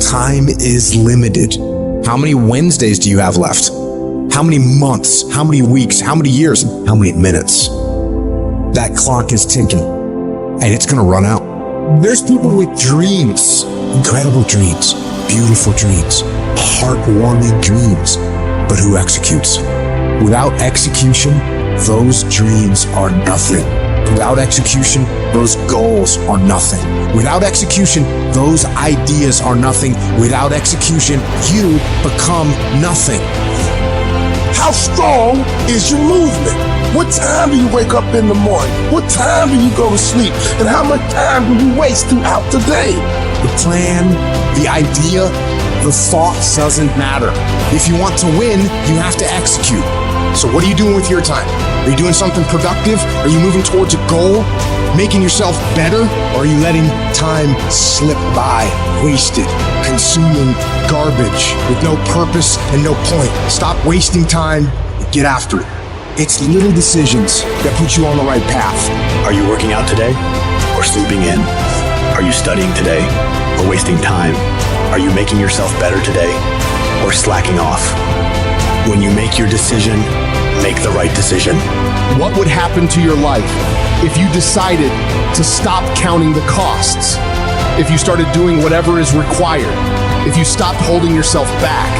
Time is limited. How many Wednesdays do you have left? How many months? How many weeks? How many years? How many minutes? That clock is ticking, and it's gonna run out. There's people with dreams, incredible dreams, beautiful dreams, heartwarming dreams, but who executes? Without execution, those dreams are nothing. Without execution, those goals are nothing. Without execution, those ideas are nothing. Without execution, you become nothing. How strong is your movement? What time do you wake up in the morning? What time do you go to sleep? And how much time do you waste throughout the day? The plan, the idea, the thought doesn't matter. If you want to win, you have to execute. So what are you doing with your time? Are you doing something productive? Are you moving towards a goal? Making yourself better? Or are you letting time slip by, wasted, consuming garbage with no purpose and no point? Stop wasting time and get after it. It's little decisions that put you on the right path. Are you working out today or sleeping in? Are you studying today or wasting time? Are you making yourself better today or slacking off? When you make your decision, make the right decision. What would happen to your life if you decided to stop counting the costs? If you started doing whatever is required? If you stopped holding yourself back?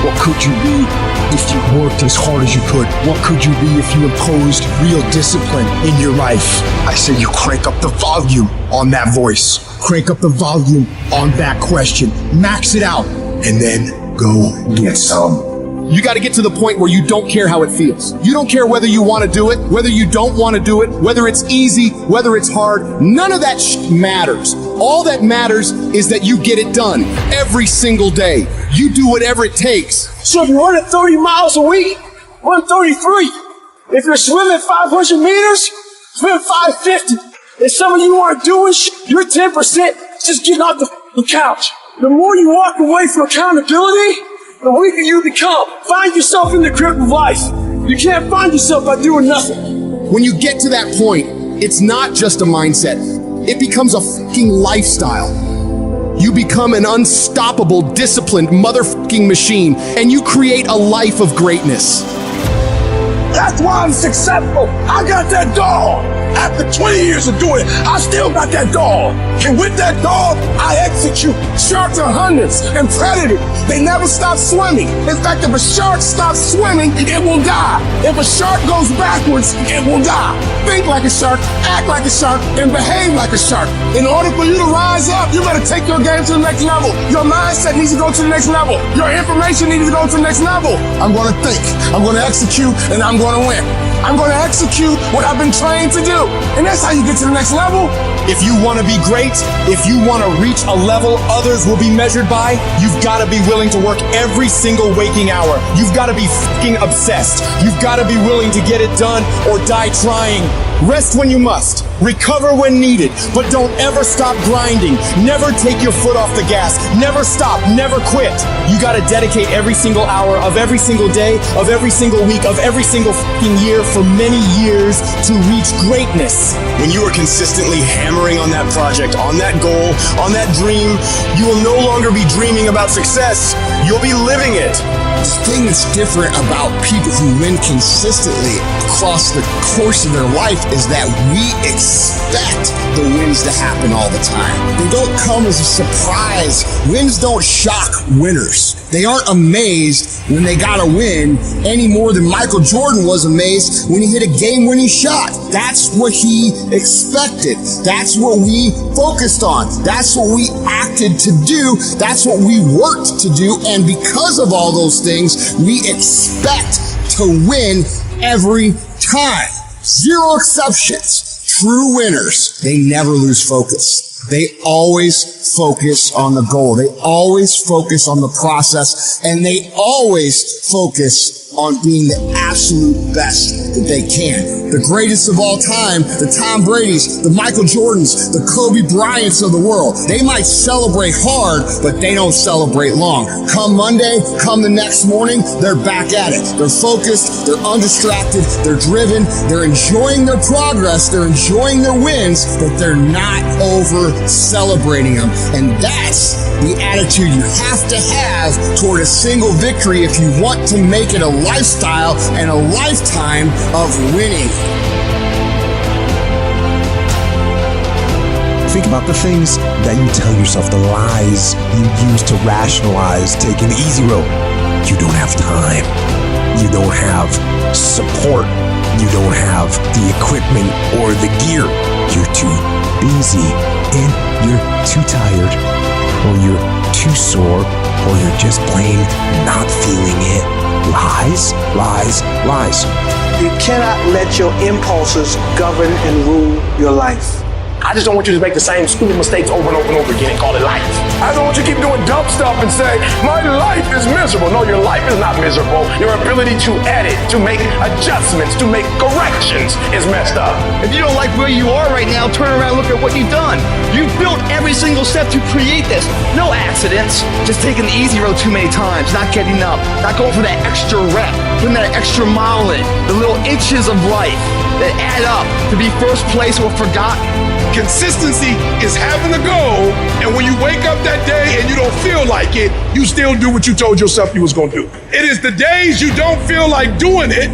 What could you be if you worked as hard as you could? What could you be if you imposed real discipline in your life? I say you crank up the volume on that voice. Crank up the volume on that question. Max it out. And then go get some. You got to get to the point where you don't care how it feels. You don't care whether you want to do it, whether you don't want to do it, whether it's easy, whether it's hard. None of that matters. All that matters is that you get it done every single day. You do whatever it takes. So if you're running 30 miles a week, run 33. If you're swimming 500 meters, swim 550. If some of you aren't doing shit, you're 10% just getting off the couch. The more you walk away from accountability, the weaker you become. Find yourself in the grip of life. You can't find yourself by doing nothing. When you get to that point, it's not just a mindset. It becomes a fucking lifestyle. You become an unstoppable, disciplined motherfucking machine, and you create a life of greatness. That's why I'm successful. I got that dog. After 20 years of doing it, I still got that dog. And with that dog, I execute. Sharks are hunters and predators. They never stop swimming. In fact, if a shark stops swimming, it will die. If a shark goes backwards, it will die. Think like a shark, act like a shark, and behave like a shark. In order for you to rise up, you better take your game to the next level. Your mindset needs to go to the next level. Your information needs to go to the next level. I'm going to think, I'm going to execute, and I'm going to win. I'm going to execute what I've been trained to do. And that's how you get to the next level. If you want to be great, if you want to reach a level others will be measured by, you've got to be willing to work every single waking hour. You've got to be fucking obsessed. You've got to be willing to get it done or die trying. Rest when you must. Recover when needed. But don't ever stop grinding. Never take your foot off the gas. Never stop. Never quit. You got to dedicate every single hour of every single day, of every single week, of every single fucking year for many years to reach greatness. When you are consistently hammering on that project, on that goal, on that dream, you will no longer be dreaming about success. You'll be living it. The thing that's different about people who win consistently across the course of their life is that we expect the wins to happen all the time. They don't come as a surprise. Wins don't shock winners. They aren't amazed when they got a win any more than Michael Jordan was amazed when he hit a game-winning shot. That's what he expected. That's what we focused on. That's what we acted to do. That's what we worked to do. And because of all those things, we expect to win every time. Zero exceptions. True winners, they never lose focus. They always focus on the goal. They always focus on the process, and they always focus on being the absolute best that they can. The greatest of all time, the Tom Brady's, the Michael Jordans, the Kobe Bryants of the world. They might celebrate hard, but they don't celebrate long. Come Monday, come the next morning, they're back at it. They're focused, they're undistracted, they're driven, they're enjoying their progress, they're enjoying their wins, but they're not over celebrating them. And that's the attitude you have to have toward a single victory if you want to make it a lifestyle and a lifetime of winning. Think about the things that you tell yourself, the lies you use to rationalize taking the easy road. You don't have time. You don't have support. You don't have the equipment or the gear. You're too busy and you're too tired, or you're too sore, or you're just plain not feeling it. Lies, lies, lies. You cannot let your impulses govern and rule your life. I just don't want you to make the same stupid mistakes over and over and over again and call it life. I don't want you to keep doing dumb stuff and say, my life is miserable. No, your life is not miserable. Your ability to edit, to make adjustments, to make corrections is messed up. If you don't like where you are right now, turn around and look at what you've done. You've built every single step to create this. No accidents, just taking the easy road too many times, not getting up, not going for that extra rep, putting that extra mile in, the little inches of life that add up to be first place or forgotten. Consistency is having a goal, and when you wake up that day and you don't feel like it, you still do what you told yourself you was gonna do. It is the days you don't feel like doing it,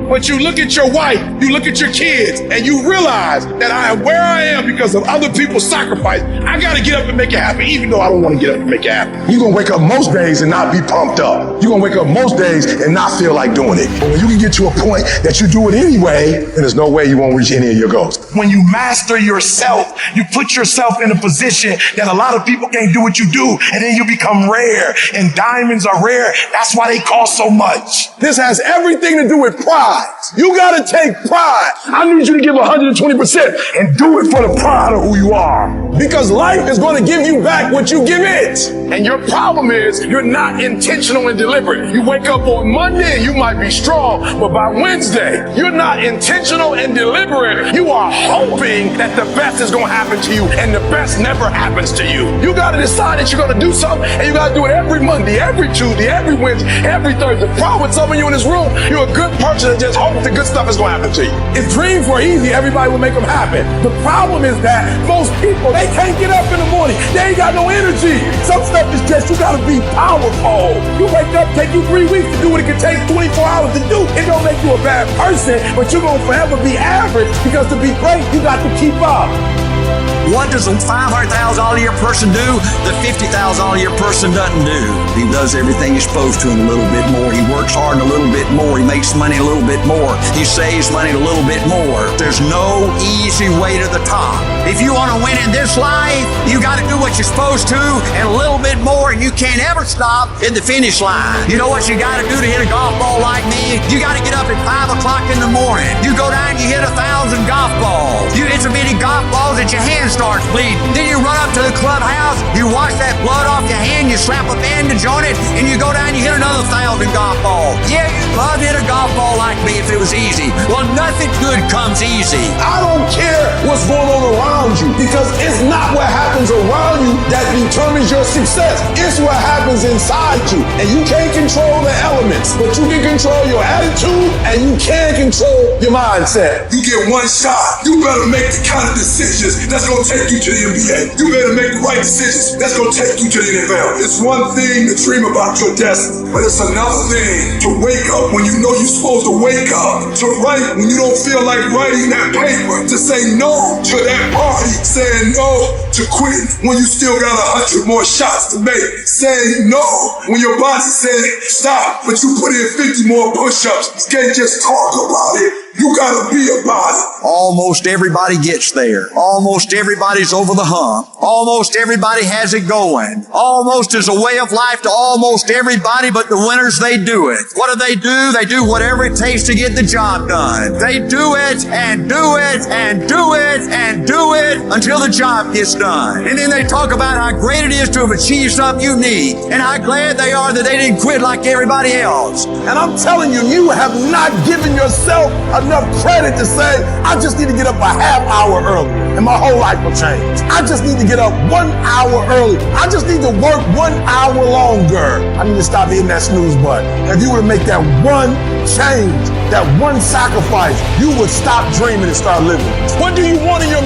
but you look at your wife, you look at your kids, and you realize that I am where I am because of other people's sacrifice. I gotta get up and make it happen, even though I don't wanna get up and make it happen. You're gonna wake up most days and not be pumped up. You're gonna wake up most days and not feel like doing it. But when you can get to a point that you do it anyway, then there's no way you won't reach any of your goals. When you master yourself, you put yourself in a position that a lot of people can't do what you do, and then you become rare, and diamonds are rare. That's why they cost so much. This has everything to do with pride. You gotta take pride. I need you to give 120% and do it for the pride of who you are. Because life is gonna give you back what you give it. And your problem is you're not intentional and deliberate. You wake up on Monday and you might be strong, but by Wednesday, you're not intentional and deliberate. You are hoping that the best is gonna happen to you, and the best never happens to you. You gotta decide that you're gonna do something, and you gotta do it every Monday, every Tuesday, every Wednesday, every Thursday. The problem with some of you in this room, you're a good person that just hopes the good stuff is gonna happen to you. If dreams were easy, everybody would make them happen. The problem is that most people, they can't get up in the morning. They ain't got no energy. Some stuff is just, you gotta be powerful. You wake up, take you 3 weeks to do what it can take 24 hours to do. It don't make you a bad person, but you're gonna forever be average, because to be great, you got to keep up. What does a $500,000 a year person do that $50,000 a year person doesn't do? He does everything he's supposed to and a little bit more. He works hard and a little bit more. He makes money a little bit more. He saves money a little bit more. There's no easy way to the top. If you want to win in this life, you got to do what you're supposed to and a little bit more, and you can't ever stop at the finish line. You know what you got to do to hit a golf ball like me? You got to get up at 5 o'clock in the morning. You go down and you hit 1,000 golf balls. You hit so many golf balls that your hands starts bleeding. Then you run up to the clubhouse, you wash that blood off your hand, you slap a bandage on it, and you go down and you hit another 1,000 golf balls. Yeah, you'd love to hit a golf ball like me if it was easy. Well, nothing good comes easy. I don't care what's going on around you, because it's not what happens around you that determines your success. It's what happens inside you. And you can't control the elements, but you can control your attitude and you can control your mindset. You get one shot. You better make the kind of decisions that's going to take you to the NBA. You better make the right decisions that's going to take you to the NFL. It's one thing to dream about your destiny, but it's another thing to wake up when you know you're supposed to wake up, to write when you don't feel like writing that paper, to say no to that party, saying no to quitting when you still got 100 more shots to make, saying no when your body said stop, but you put in 50 more push-ups. You can't just talk about it. You gotta be about it. Almost everybody gets there. Almost everybody's over the hump. Almost everybody has it going. Almost is a way of life to almost everybody, but the winners, they do it. What do? They do whatever it takes to get the job done. They do it and do it and do it and do it until the job gets done. And then they talk about how great it is to have achieved something unique and how glad they are that they didn't quit like everybody else. And I'm telling you, you have not given yourself enough credit to say, I just need to get up a half hour early and my whole life will change. I just need to get up 1 hour early. I just need to work 1 hour longer. I need to stop hitting that snooze button. If you were to make that one change, that one sacrifice, you would stop dreaming and start living. What do you want in your